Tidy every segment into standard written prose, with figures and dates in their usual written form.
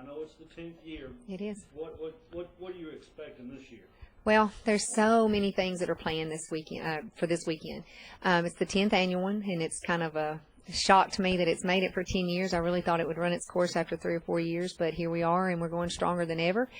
I know it's the 10th year. It is. What are you expecting this year? Well, there's so many things that are planned this weekend, for this weekend. It's the 10th annual one, and it's kind of a shock to me that it's made it for 10 years. I really thought it would run its course after 3 or 4 years, but here we are, and we're going stronger than ever.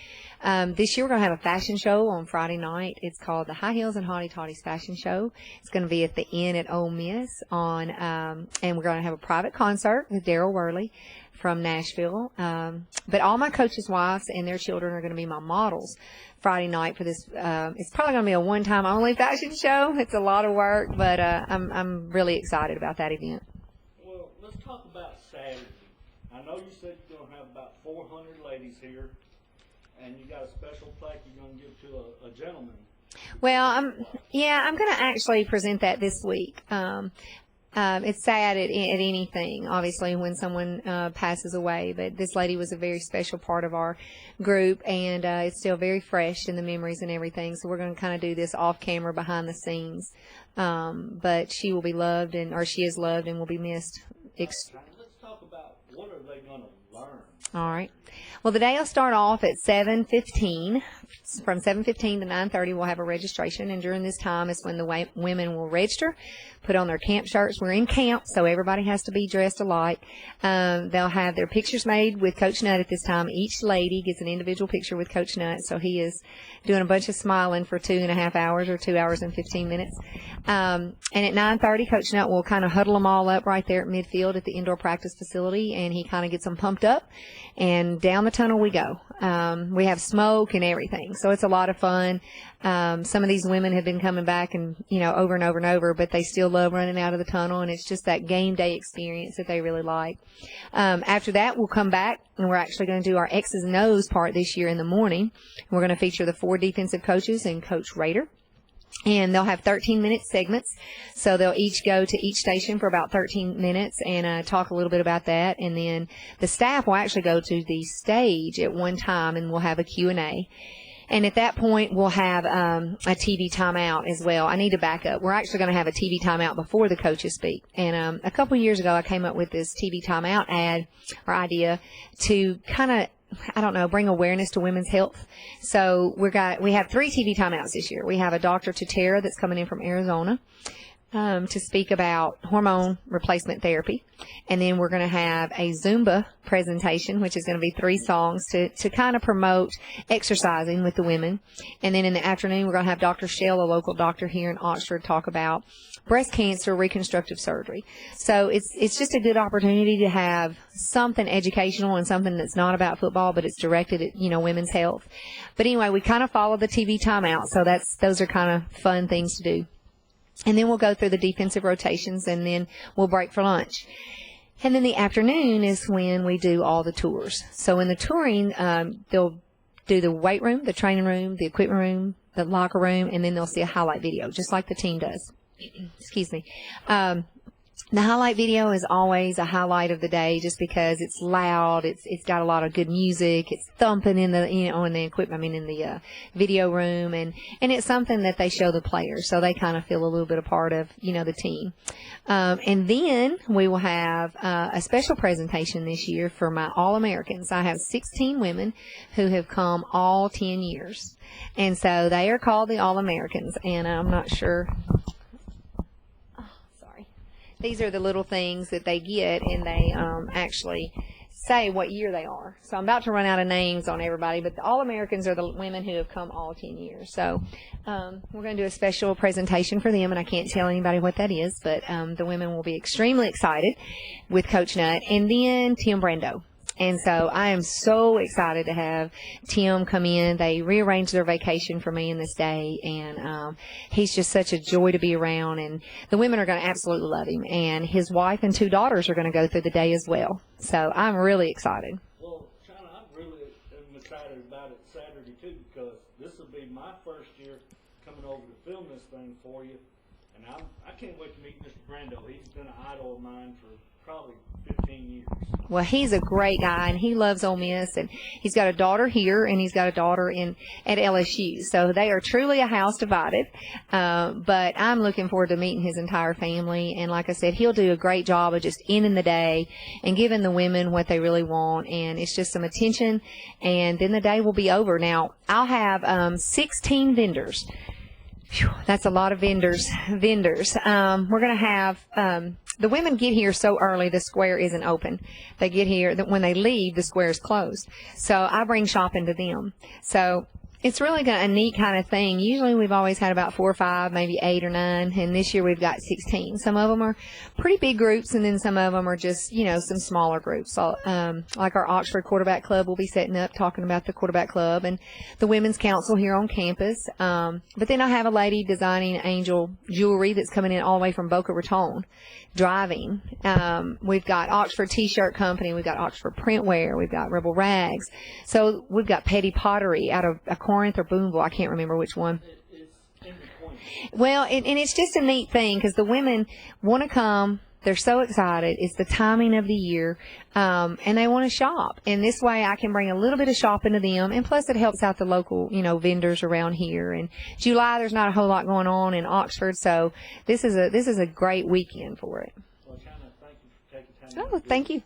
This year we're going to have a fashion show on Friday night. It's called the High Heels and Hottie Toddies Fashion Show. It's going to be at the Inn at Ole Miss and we're going to have a private concert with Daryl Worley from Nashville. But all my coaches' wives and their children are going to be my models Friday night for this. It's probably going to be a one-time only fashion show. It's a lot of work, but I'm really excited about that event. Well, let's talk about Saturday. I know you said you're going to have about 400 ladies here, and you got a special plaque you're going to give to a gentleman. Well, I'm going to actually present that this week. It's sad at anything, obviously, when someone passes away, but this lady was a very special part of our group, and it's still very fresh in the memories and everything, so we're going to kind of do this off camera, behind the scenes, but she will be loved, or she is loved and will be missed. Let's talk about what are they going to learn. All right. Well, the day will start off at 7:15. From 7:15 to 9:30, we'll have a registration, and during this time is when the women will register, put on their camp shirts. We're in camp, so everybody has to be dressed alike. They'll have their pictures made with Coach Nutt at this time. Each lady gets an individual picture with Coach Nutt, so he is doing a bunch of smiling for 2.5 hours or 2 hours and 15 minutes. And at 9:30, Coach Nutt will kind of huddle them all up right there at midfield at the indoor practice facility, and he kind of gets them pumped up, and down the tunnel we go. We have smoke and everything, so it's a lot of fun. Some of these women have been coming back and over and over and over, but they still love running out of the tunnel, and it's just that game day experience that they really like. After that, we'll come back, and we're actually going to do our X's and O's part this year in the morning. We're going to feature the 4 defensive coaches and Coach Rader. And they'll have 13-minute segments, so they'll each go to each station for about 13 minutes and talk a little bit about that. And then the staff will actually go to the stage at one time, and we'll have a Q&A. And at that point, we'll have a TV timeout as well. I need to back up. We're actually going to have a TV timeout before the coaches speak. And a couple of years ago, I came up with this TV timeout ad or idea to kind of, bring awareness to women's health. So we have 3 TV timeouts this year. We have a Dr. Tutera that's coming in from Arizona to speak about hormone replacement therapy. And then we're going to have a Zumba presentation, which is going to be 3 songs to kind of promote exercising with the women. And then in the afternoon, we're going to have Dr. Shell, a local doctor here in Oxford, talk about breast cancer reconstructive surgery. So it's just a good opportunity to have something educational and something that's not about football, but it's directed at, women's health. But anyway, we kind of follow the TV timeout, so those are kind of fun things to do. And then we'll go through the defensive rotations, and then we'll break for lunch. And then the afternoon is when we do all the tours. So in the touring, they'll do the weight room, the training room, the equipment room, the locker room, and then they'll see a highlight video, just like the team does. Excuse me. The highlight video is always a highlight of the day just because it's loud, it's got a lot of good music, it's thumping in the, in the equipment, in the video room, and it's something that they show the players, so they kind of feel a little bit a part of, the team. And then we will have a special presentation this year for my All-Americans. I have 16 women who have come all 10 years, and so they are called the All-Americans, and I'm not sure. These are the little things that they get, and they actually say what year they are. So I'm about to run out of names on everybody, but the All-Americans are the women who have come all 10 years. So we're going to do a special presentation for them, and I can't tell anybody what that is, but the women will be extremely excited with Coach Nutt. And then Tim Brando. And so I am so excited to have Tim come in. They rearranged their vacation for me in this day, and he's just such a joy to be around. And the women are going to absolutely love him. And his wife and 2 daughters are going to go through the day as well. So I'm really excited. Well, China, I really am excited about it Saturday, too, because this will be my first year coming over to film this thing for you. And I can't wait to meet Mr. Brando. He's been an idol of mine for probably 15 years. Well, he's a great guy, and he loves Ole Miss, and he's got a daughter here, and he's got a daughter at LSU. So they are truly a house divided. But I'm looking forward to meeting his entire family, and like I said, he'll do a great job of just ending the day and giving the women what they really want, and it's just some attention, and then the day will be over. Now, I'll have 16 vendors. Phew, that's a lot of vendors. We're going to have, the women get here so early, the square isn't open. They get here, that when they leave, the square is closed. So I bring shopping to them. So it's really a neat kind of thing. Usually we've always had about 4 or 5, maybe 8 or 9, and this year we've got 16. Some of them are pretty big groups, and then some of them are just, some smaller groups. So, like our Oxford Quarterback Club will be setting up, talking about the quarterback club, and the Women's Council here on campus. But then I have a lady designing angel jewelry that's coming in all the way from Boca Raton, driving. We've got Oxford T-shirt company, we've got Oxford Printwear, we've got Rebel Rags. So we've got Petty Pottery out of Corinth or Boonville, I can't remember which one. It's in between. Well, and it's just a neat thing because the women want to come. They're so excited. It's the timing of the year, and they want to shop. And this way I can bring a little bit of shopping to them, and plus it helps out the local, vendors around here. And July, there's not a whole lot going on in Oxford, so this is a great weekend for it. Well, China, thank you for taking time. Oh, thank you.